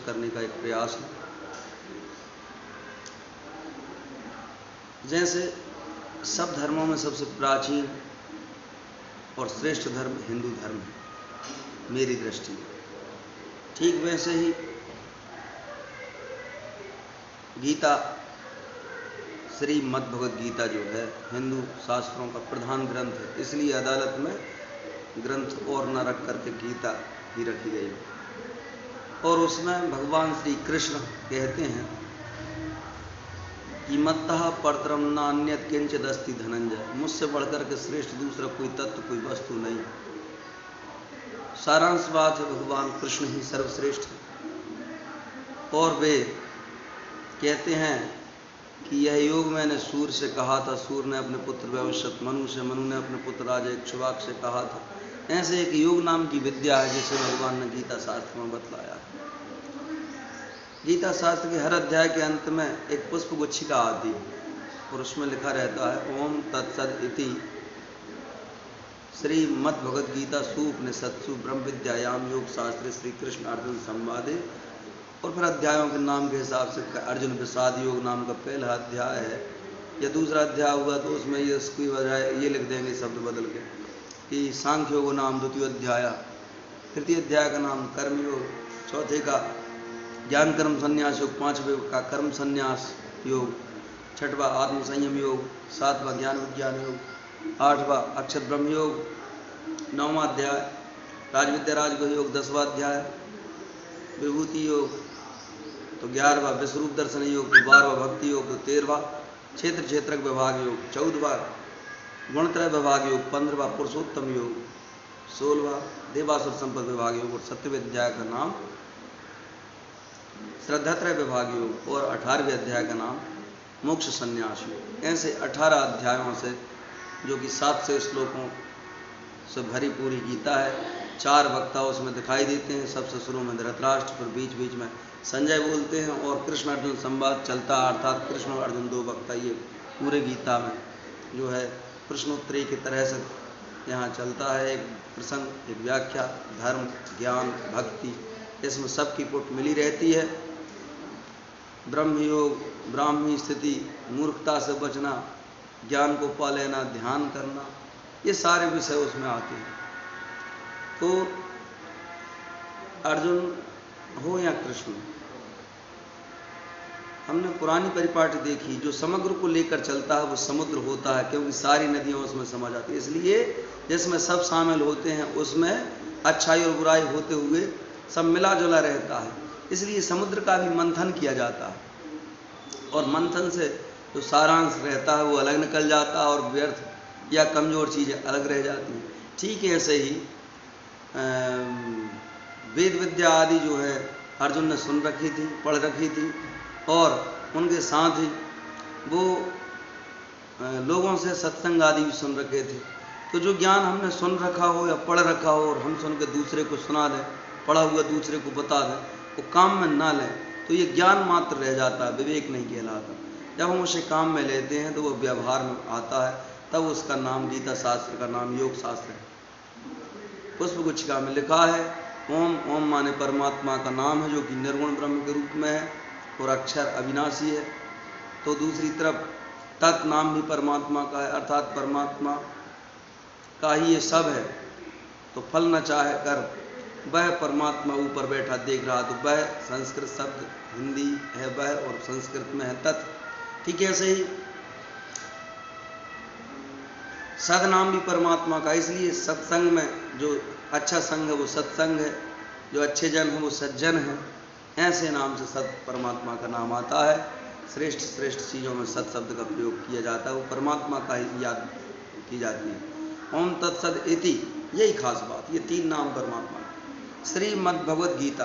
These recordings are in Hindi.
करने का एक प्रयास है। जैसे सब धर्मों में सबसे प्राचीन और श्रेष्ठ धर्म हिंदू धर्म है मेरी दृष्टि में, ठीक वैसे ही गीता, श्रीमद् भगवद गीता जो है हिंदू शास्त्रों का प्रधान ग्रंथ है, इसलिए अदालत में ग्रंथ और न रख करके गीता ही रखी गई है। और उसमें भगवान श्री कृष्ण कहते हैं कि मत्तः परतरम नान्यत किंचित अस्ति धनंजय, मुझसे बढ़कर के श्रेष्ठ दूसरा कोई तत्व कोई वस्तु नहीं। सारांश बात है भगवान कृष्ण ही सर्वश्रेष्ठ है। और वे कहते हैं कि यह योग मैंने सूर्य से कहा था, सूर्य ने अपने पुत्र वैवस्वत मनु से, मनु ने अपने पुत्र राजा इक्ष्वाक से कहा था। ऐसे एक योग नाम की विद्या है जिसे भगवान ने गीता शास्त्र में बतलाया है। गीता शास्त्र के हर अध्याय के अंत में एक पुष्प गुच्छिका आती है और उसमें लिखा रहता है ओम तत्सद इति श्रीमद् भगवद गीता सूपनिषत्सु ब्रह्म विद्यायाम योग शास्त्र श्री कृष्ण अर्जुन संवादे। और फिर अध्यायों के नाम के हिसाब से अर्जुन विषाद योग नाम का पहला अध्याय है, या दूसरा अध्याय हुआ तो उसमें ये उसकी बजाय ये लिख देंगे शब्द बदल के कि सांख्य योग नाम द्वितीय अध्याय, तृतीय अध्याय का नाम कर्म योग, चौथे का ज्ञान कर्म संन्यास योग, पांचवें का कर्म संन्यास योग, छठवां आत्म संयम योग, सातवां ज्ञान विज्ञान योग, आठवां अक्षर ब्रह्म योग, नौवां अध्याय राजविद्या राजगुह योग, 10वां अध्याय विभूति योग, तो 11वां विश्वरूप दर्शन योग, तो 12वां भक्ति योग, तो 13वां क्षेत्र क्षेत्रक विभाग योग, 14वां गुणत्रय विभाग योग, 15वां पुरुषोत्तम योग, 16वां देवासुर संपद विभाग योग और 7वें अध्याय का नाम श्रद्धात्रय विभाग योग और 18वें अध्याय का नाम मोक्ष संन्यास योग। ऐसे 18 अध्यायों से, जो कि 700 श्लोकों से भरी पूरी गीता है। 4 वक्ता उसमें दिखाई देते हैं, सबसे शुरू में धृतराष्ट्र, फिर बीच बीच में संजय बोलते हैं और कृष्ण अर्जुन संवाद चलता, अर्थात कृष्ण और अर्जुन 2 वक्ता। ये पूरे गीता में जो है प्रश्नोत्तरी की तरह से यहाँ चलता है, एक प्रसंग, एक व्याख्या, धर्म, ज्ञान, भक्ति, इसमें सबकी पुट मिली रहती है। ब्रह्म योग, ब्राह्मी स्थिति, मूर्खता से बचना, ज्ञान को पा लेना, ध्यान करना, ये सारे विषय उसमें आते हैं। तो अर्जुन हो या कृष्ण, हमने पुरानी परिपाटी देखी, जो समुद्र को लेकर चलता है वो समुद्र होता है, क्योंकि सारी नदियां उसमें समा जाती है। इसलिए जिसमें सब शामिल होते हैं उसमें अच्छाई और बुराई होते हुए सब मिला जुला रहता है। इसलिए समुद्र का भी मंथन किया जाता है और मंथन से जो सारांश रहता है वो अलग निकल जाता है और व्यर्थ या कमज़ोर चीज़ें अलग रह जाती हैं। ठीक है, ऐसे ही वेद विद्या आदि जो है अर्जुन ने सुन रखी थी, पढ़ रखी थी, और उनके साथ ही वो लोगों से सत्संग आदि भी सुन रखे थे। तो जो ज्ञान हमने सुन रखा हो या पढ़ रखा हो और हम सुन के दूसरे को सुना दें, पढ़ा हुआ दूसरे को बता दें, वो काम में ना लें तो ये ज्ञान मात्र रह जाता है, विवेक नहीं कहलाता। जब हम उसे काम में लेते हैं तो वो व्यवहार में आता है, तब उसका नाम गीता शास्त्र का नाम योग शास्त्र है। पुष्प गुच्छिका में लिखा है ओम, ओम माने परमात्मा का नाम है जो कि निर्गुण ब्रह्म के रूप में है और अक्षर अविनाशी है। तो दूसरी तरफ तत् नाम भी परमात्मा का है, अर्थात परमात्मा का ही ये सब है। तो फल न चाहे कर वह परमात्मा ऊपर बैठा देख रहा, तो वह संस्कृत शब्द हिंदी है वह और संस्कृत में है तत्। ठीक है, ऐसे ही सद नाम भी परमात्मा का, इसलिए सत्संग में जो अच्छा संग है वो सत्संग है, जो अच्छे जन हैं वो सज्जन हैं। ऐसे नाम से सत परमात्मा का नाम आता है। श्रेष्ठ श्रेष्ठ चीज़ों में सत शब्द का प्रयोग किया जाता है, वो परमात्मा का ही याद की जाती है। ओम तत्सद इति, यही खास बात, ये 3 नाम परमात्मा। श्रीमद् भगवद गीता,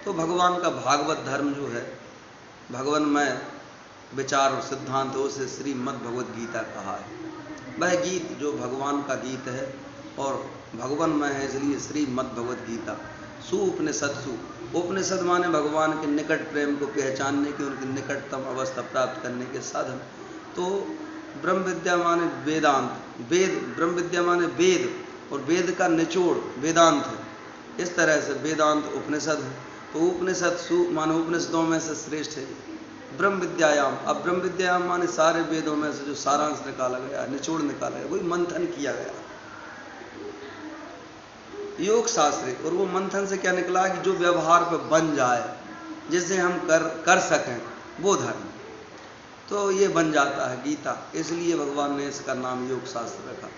तो भगवान का भागवत धर्म जो है, भगवान में विचार और सिद्धांत है, उसे श्रीमद् भगवद गीता कहा है। वह गीत जो भगवान का गीत है और भगवान में है, इसलिए श्रीमद् भगवद गीता। सुपनिषत्सु, उपनिषद माने भगवान के निकट प्रेम को पहचानने के, उनकी निकटतम अवस्था प्राप्त करने के साधन। तो ब्रह्म विद्या माने वेदांत, वेद, ब्रह्म विद्या माने वेद और वेद का निचोड़ वेदांत है। इस तरह से वेदांत उपनिषद है तो उपनिषद माने उपनिषदों में से श्रेष्ठ है। ब्रह्म विद्यायाम, अब ब्रह्म विद्यायाम माने सारे वेदों में से जो सारांश निकाला गया, निचोड़ निकाला गया, वही मंथन किया गया योग शास्त्र। और वो मंथन से क्या निकला कि जो व्यवहार पे बन जाए, जिसे हम कर सकें, वो धर्म, तो ये बन जाता है गीता। इसलिए भगवान ने इसका नाम योग शास्त्र रखा।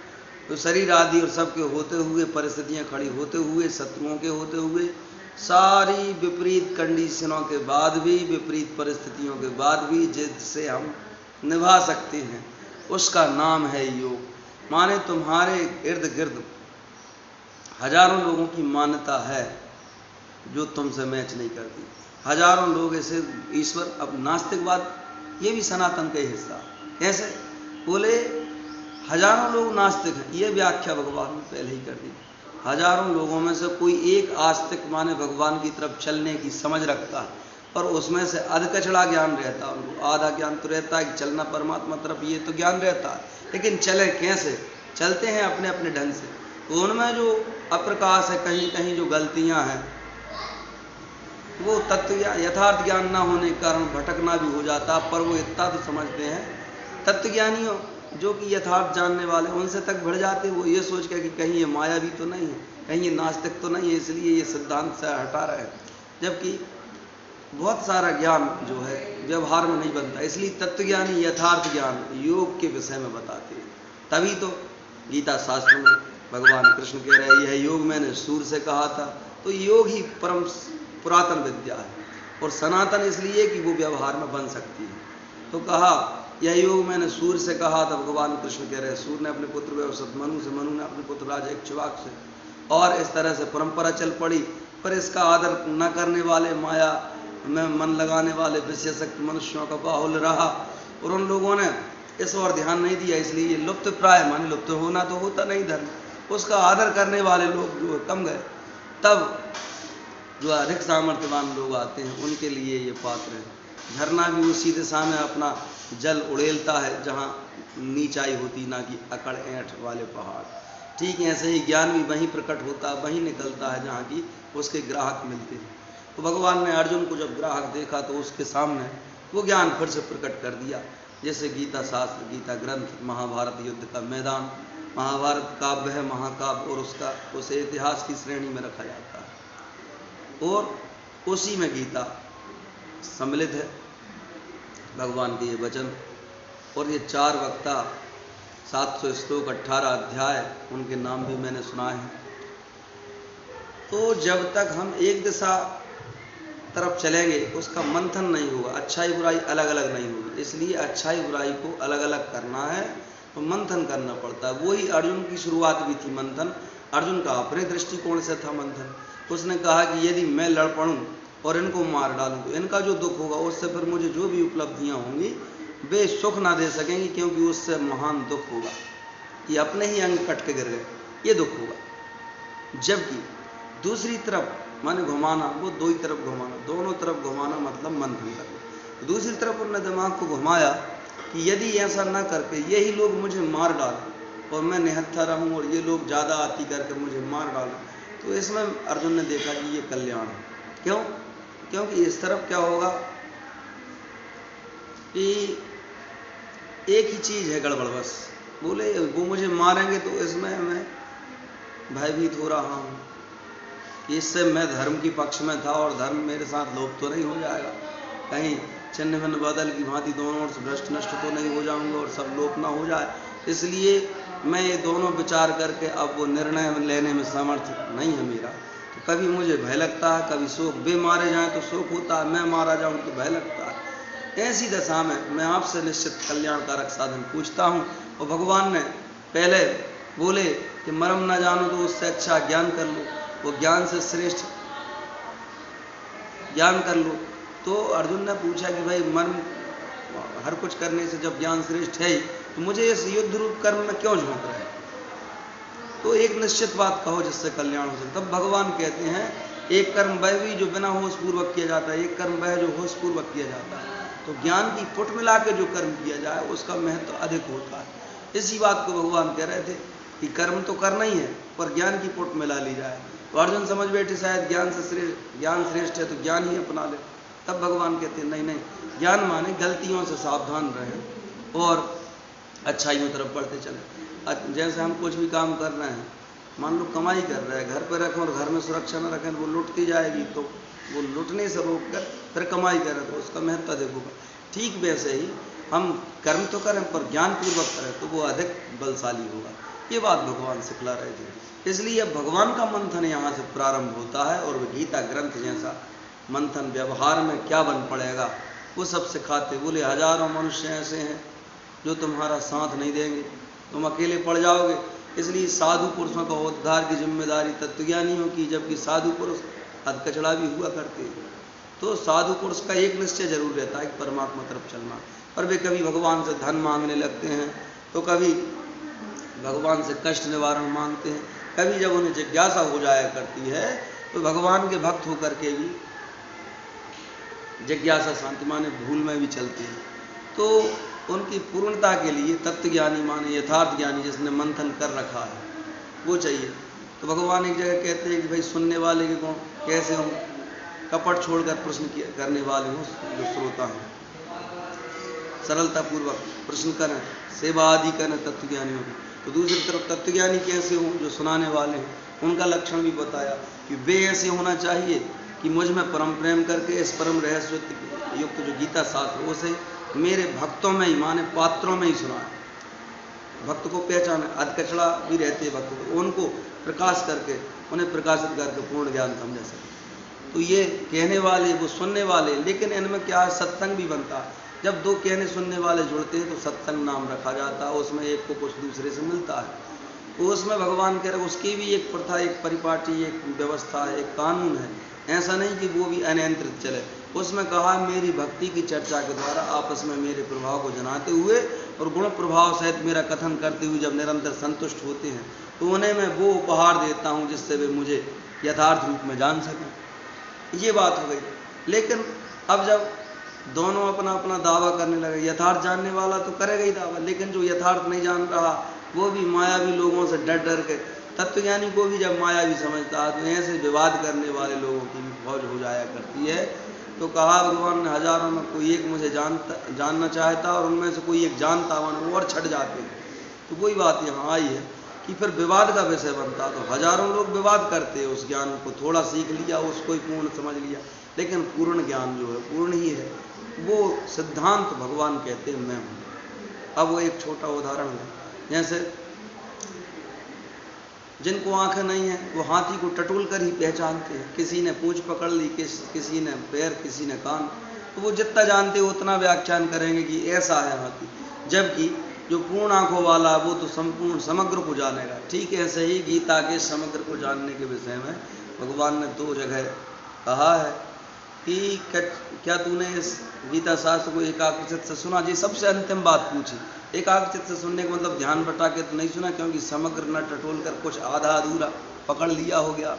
तो शरीर आदि और सबके होते हुए, परिस्थितियां खड़ी होते हुए, शत्रुओं के होते हुए, सारी विपरीत कंडीशनों के बाद भी, विपरीत परिस्थितियों के बाद भी जिससे हम निभा सकते हैं, उसका नाम है योग। माने तुम्हारे इर्द गिर्द हजारों लोगों की मान्यता है जो तुमसे मैच नहीं करती। हजारों लोग ऐसे ईश्वर, अब नास्तिकवाद ये भी सनातन का हिस्सा। कैसे बोले? हजारों लोग नास्तिक हैं, ये व्याख्या भगवान ने पहले ही कर दी। हजारों लोगों में से कोई एक आस्तिक माने भगवान की तरफ चलने की समझ रखता है, और उसमें से अधकचड़ा ज्ञान रहता है। उनको आधा ज्ञान तो रहता है कि चलना परमात्मा तरफ, ये तो ज्ञान रहता है, लेकिन चले कैसे? चलते हैं अपने अपने ढंग से। तो उनमें जो अप्रकाश है, कहीं कहीं जो गलतियां हैं, वो तत्व या यथार्थ ज्ञान ना होने के कारण भटकना भी हो जाता। पर वो इतना तो समझते हैं, तत्वज्ञानियों जो कि यथार्थ जानने वाले, उनसे तक बढ़ जाते। वो ये सोच के कि कहीं ये माया भी तो नहीं है, कहीं ये नास्तिक तो नहीं है, इसलिए ये सिद्धांत से हटा रहे हैं। जबकि बहुत सारा ज्ञान जो है व्यवहार में नहीं बनता। इसलिए तत्वज्ञानी यथार्थ ज्ञान योग के विषय में बताते हैं। तभी तो गीता शास्त्र में भगवान कृष्ण कह रहे हैं, यह योग मैंने सूर्य से कहा था। तो योग ही परम पुरातन विद्या है, और सनातन इसलिए कि वो व्यवहार में बन सकती है। तो कहा यह योग मैंने सूर्य से कहा था। भगवान कृष्ण कह रहे हैं, सूर्य ने अपने पुत्र व्यवसत मनु से, मनु ने अपने पुत्र राजा इक्ष्वाक से, और इस तरह से परंपरा चल पड़ी। पर इसका आदर न करने वाले, माया में मन लगाने वाले विशेषज्ञ मनुष्यों का बाहुल्य रहा, और उन लोगों ने इस ओर ध्यान नहीं दिया। इसलिए ये लुप्त प्राय, माने लुप्त होना तो होता नहीं धर्म, उसका आदर करने वाले लोग जो कम गए। तब जो अधिक सामर्थ्यवान लोग आते हैं, उनके लिए ये पात्र है। झरना भी उसी दिशा में अपना जल उड़ेलता है जहाँ नीचाई होती, ना कि अकड़ ऐंठ वाले पहाड़। ठीक ऐसे ही ज्ञान भी वहीं प्रकट होता है, वहीं निकलता है जहाँ की उसके ग्राहक मिलते हैं। तो भगवान ने अर्जुन को जब ग्राहक देखा तो उसके सामने वो ज्ञान फिर से प्रकट कर दिया। जैसे गीता शास्त्र, गीता ग्रंथ, महाभारत युद्ध का मैदान, महाभारत काव्य है, महाकाव्य, और उसका उसे इतिहास की श्रेणी में रखा जाता है, और उसी में गीता सम्मिलित है। भगवान के ये वचन और ये 4 वक्ता, 700 श्लोक, 18 अध्याय, उनके नाम भी मैंने सुनाए हैं। तो जब तक हम एक दिशा तरफ चलेंगे, उसका मंथन नहीं होगा, अच्छाई बुराई अलग अलग नहीं होगी। इसलिए अच्छाई बुराई को अलग अलग करना है तो मंथन करना पड़ता है। वही अर्जुन की शुरुआत भी थी मंथन। अर्जुन का अपने दृष्टिकोण से था मंथन। उसने कहा कि यदि मैं लड़ पड़ूं और इनको मार डालूं तो इनका जो दुख होगा, उससे फिर मुझे जो भी उपलब्धियां होंगी वे सुख ना दे सकेंगी, क्योंकि उससे महान दुख होगा कि अपने ही अंग कट के गिर गए, ये दुख होगा। जबकि दूसरी तरफ माने घुमाना, वो दो ही तरफ घुमाना, दोनों तरफ घुमाना मतलब मंथन करना। दूसरी तरफ उन्होंने दिमाग को घुमाया कि यदि ऐसा ना करके यही लोग मुझे मार डालें और मैं निहत्था रहूं और ये लोग ज़्यादा आती करके मुझे मार डालें, तो इसमें अर्जुन ने देखा कि ये कल्याण है। क्यों? क्योंकि इस तरफ क्या होगा कि एक ही चीज़ है गड़बड़, बस बोले वो मुझे मारेंगे तो इसमें मैं भयभीत हो रहा हूँ कि इससे मैं धर्म की पक्ष में था और धर्म मेरे साथ लोप तो नहीं हो जाएगा, कहीं चिन्ह भिन्न बदल की भांति दोनों ओर से भ्रष्ट नष्ट तो नहीं हो जाऊंगा और सब लोप ना हो जाए। इसलिए मैं ये दोनों विचार करके अब वो निर्णय लेने में समर्थ नहीं है मेरा। तो कभी मुझे भय लगता है, कभी शोक, वे मारे जाएं तो शोक होता है, मैं मारा जाऊं तो भय लगता है। ऐसी दशा में मैं आपसे निश्चित कल्याणकारक साधन पूछता हूँ। और भगवान ने पहले बोले कि मर्म न जानो तो उससे अच्छा ज्ञान कर लो, वो ज्ञान से श्रेष्ठ ज्ञान कर लो। तो अर्जुन ने पूछा कि भाई मर्म हर कुछ करने से जब ज्ञान श्रेष्ठ है तो मुझे इस युद्ध रूप कर्म में क्यों झोंक रहे हैं? तो एक निश्चित बात कहो जिससे कल्याण हो सके। तब भगवान कहते हैं एक कर्म वह भी जो बिना होश पूर्वक किया जाता है, एक कर्म वह जो होश पूर्वक किया जाता है। तो ज्ञान की फुट मिला के जो कर्म किया जाए उसका महत्व अधिक होता है। इसी बात को भगवान कह रहे थे कि कर्म तो करना ही है पर ज्ञान की फुट मिला ली जाए तो अर्जुन समझ बैठे शायद ज्ञान श्रेष्ठ है तो ज्ञान ही अपना ले। तब भगवान कहते हैं नहीं नहीं, ज्ञान माने गलतियों से सावधान रहें और अच्छाइयों तरफ बढ़ते चलें। जैसे हम कुछ भी काम कर रहे हैं, मान लो कमाई कर रहे हैं, घर पर रखें और घर में सुरक्षा न रखें, वो लुटती जाएगी, तो वो लुटने से रोक कर फिर कमाई करें तो उसका महत्व देखोगा। ठीक वैसे ही हम कर्म तो करें पर ज्ञानपूर्वक करें तो वो अधिक बलशाली होगा। ये बात भगवान सिखला रहे थे। इसलिए अब भगवान का मंथन यहाँ से प्रारंभ होता है और वह गीता ग्रंथ जैसा मंथन व्यवहार में क्या बन पड़ेगा वो सब सिखाते। बोले हजारों मनुष्य ऐसे हैं जो तुम्हारा साथ नहीं देंगे, तुम अकेले पड़ जाओगे। इसलिए साधु पुरुषों का उद्धार की जिम्मेदारी तत्वज्ञानियों की, जबकि साधु पुरुष अधकचड़ा भी हुआ करते हैं। तो साधु पुरुष का एक निश्चय जरूर रहता है कि परमात्मा तरफ चलना, पर वे कभी भगवान से धन मांगने लगते हैं, तो कभी भगवान से कष्ट निवारण मांगते हैं, कभी जब उन्हें जिज्ञासा हो जाया करती है तो भगवान के भक्त होकर के भी जिज्ञासा शांति माने भूल में भी चलती है। तो उनकी पूर्णता के लिए तत्वज्ञानी माने यथार्थ ज्ञानी जिसने मंथन कर रखा है वो चाहिए। तो भगवान एक जगह कहते हैं कि भाई सुनने वाले के गुण कैसे हों, कपट छोड़कर प्रश्न करने वाले हों, जो श्रोता हैं सरलतापूर्वक प्रश्न करें, सेवा आदि करें तत्वज्ञानियों की। तो दूसरी तरफ तत्वज्ञानी कैसे हों, जो सुनाने वाले हैं, उनका लक्षण भी बताया कि वे ऐसे होना चाहिए कि मुझ में परम प्रेम करके इस परम रहस्य युक्त जो गीता शास्त्र उसे मेरे भक्तों में ही माने पात्रों में ही सुनाए, भक्त को पहचाने। अधकचड़ा भी रहते हैं भक्त, तो उनको प्रकाश करके उन्हें प्रकाशित करके पूर्ण ज्ञान समझा सके। तो ये कहने वाले वो सुनने वाले, लेकिन इनमें क्या है सत्संग भी बनता है। जब दो कहने सुनने वाले जुड़ते हैं तो सत्संग नाम रखा जाता है, उसमें एक को कुछ दूसरे से मिलता है। तो उसमें भगवान कह रहे उसकी भी एक प्रथा, एक परिपाटी, एक व्यवस्था, एक कानून है। ऐसा नहीं कि वो भी अनियंत्रित चले। उसमें कहा मेरी भक्ति की चर्चा के द्वारा आपस में मेरे प्रभाव को जनाते हुए और गुण प्रभाव सहित मेरा कथन करते हुए जब निरंतर संतुष्ट होते हैं तो उन्हें मैं वो उपहार देता हूँ जिससे वे मुझे यथार्थ रूप में जान सकें। ये बात हो गई। लेकिन अब जब दोनों अपना अपना दावा करने लगे, यथार्थ जानने वाला तो करेगा ही दावा, लेकिन जो यथार्थ नहीं जान रहा वो भी मायावी लोगों से डर डर के, तत्वज्ञानी को भी जब मायावी समझता है तो ऐसे विवाद करने वाले लोगों की भी फौज हो जाया करती है। तो कहा भगवान ने हजारों में कोई एक मुझे जानना चाहता और उनमें से कोई एक जानता वो और छट जाते हैं। तो वही बात यहाँ आई है कि फिर विवाद का विषय बनता। तो हजारों लोग विवाद करते हैं, उस ज्ञान को थोड़ा सीख लिया, उसको ही पूर्ण समझ लिया, लेकिन पूर्ण ज्ञान जो है पूर्ण ही है, वो सिद्धांत भगवान कहते हैं मैं हूँ। अब वो एक छोटा उदाहरण है, जैसे जिनको आंखें नहीं है वो हाथी को टटोल कर ही पहचानते हैं। किसी ने पूंछ पकड़ ली, किसी ने पैर, किसी ने कान, तो वो जितना जानते हैं उतना व्याख्यान करेंगे कि ऐसा है हाथी। जबकि जो पूर्ण आंखों वाला वो तो संपूर्ण समग्र को जानेगा। ठीक ऐसे ही गीता के समग्र को जानने के विषय में भगवान ने 2 जगह कहा है कि क्या तूने इस गीता शास्त्र को एकाग्रचित्त से सुना। जी सबसे अंतिम बात पूछी। एकाग्रचित्त से सुनने का मतलब ध्यान बटा के तो नहीं सुना, क्योंकि समग्र न टटोल कर कुछ आधा अधूरा पकड़ लिया हो गया।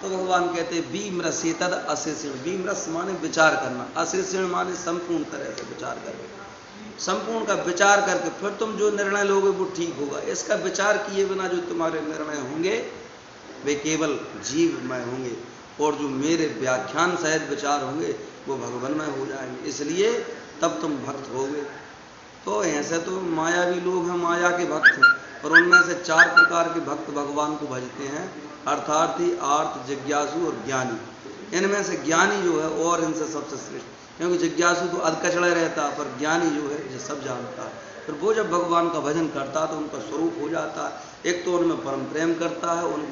तो भगवान कहते हैं विमृशेतद अशेषेण। विमृश माने विचार करना, अशेषेण माने संपूर्ण तरह से विचार करके, संपूर्ण का विचार करके फिर तुम जो निर्णय लोगे वो ठीक होगा। इसका विचार किए बिना जो तुम्हारे निर्णय होंगे वे केवल जीवमय होंगे, और जो मेरे व्याख्यान सहित विचार होंगे वो भगवानमय हो जाएंगे। इसलिए तब तुम भक्त होगे। तो ऐसे तो मायावी लोग हैं, माया के भक्त हैं, और उनमें से 4 प्रकार के भक्त भगवान को भजते हैं, अर्थार्थी, आर्थ, जिज्ञासु और ज्ञानी। इनमें से ज्ञानी जो है और इनसे सबसे श्रेष्ठ, क्योंकि जिज्ञासु तो अधकचड़ा रहता है, पर ज्ञानी जो है जो सब जानता है। फिर वो जब भगवान का भजन करता है तो उनका स्वरूप हो जाता है। एक तो उनमें परम प्रेम करता है, उनके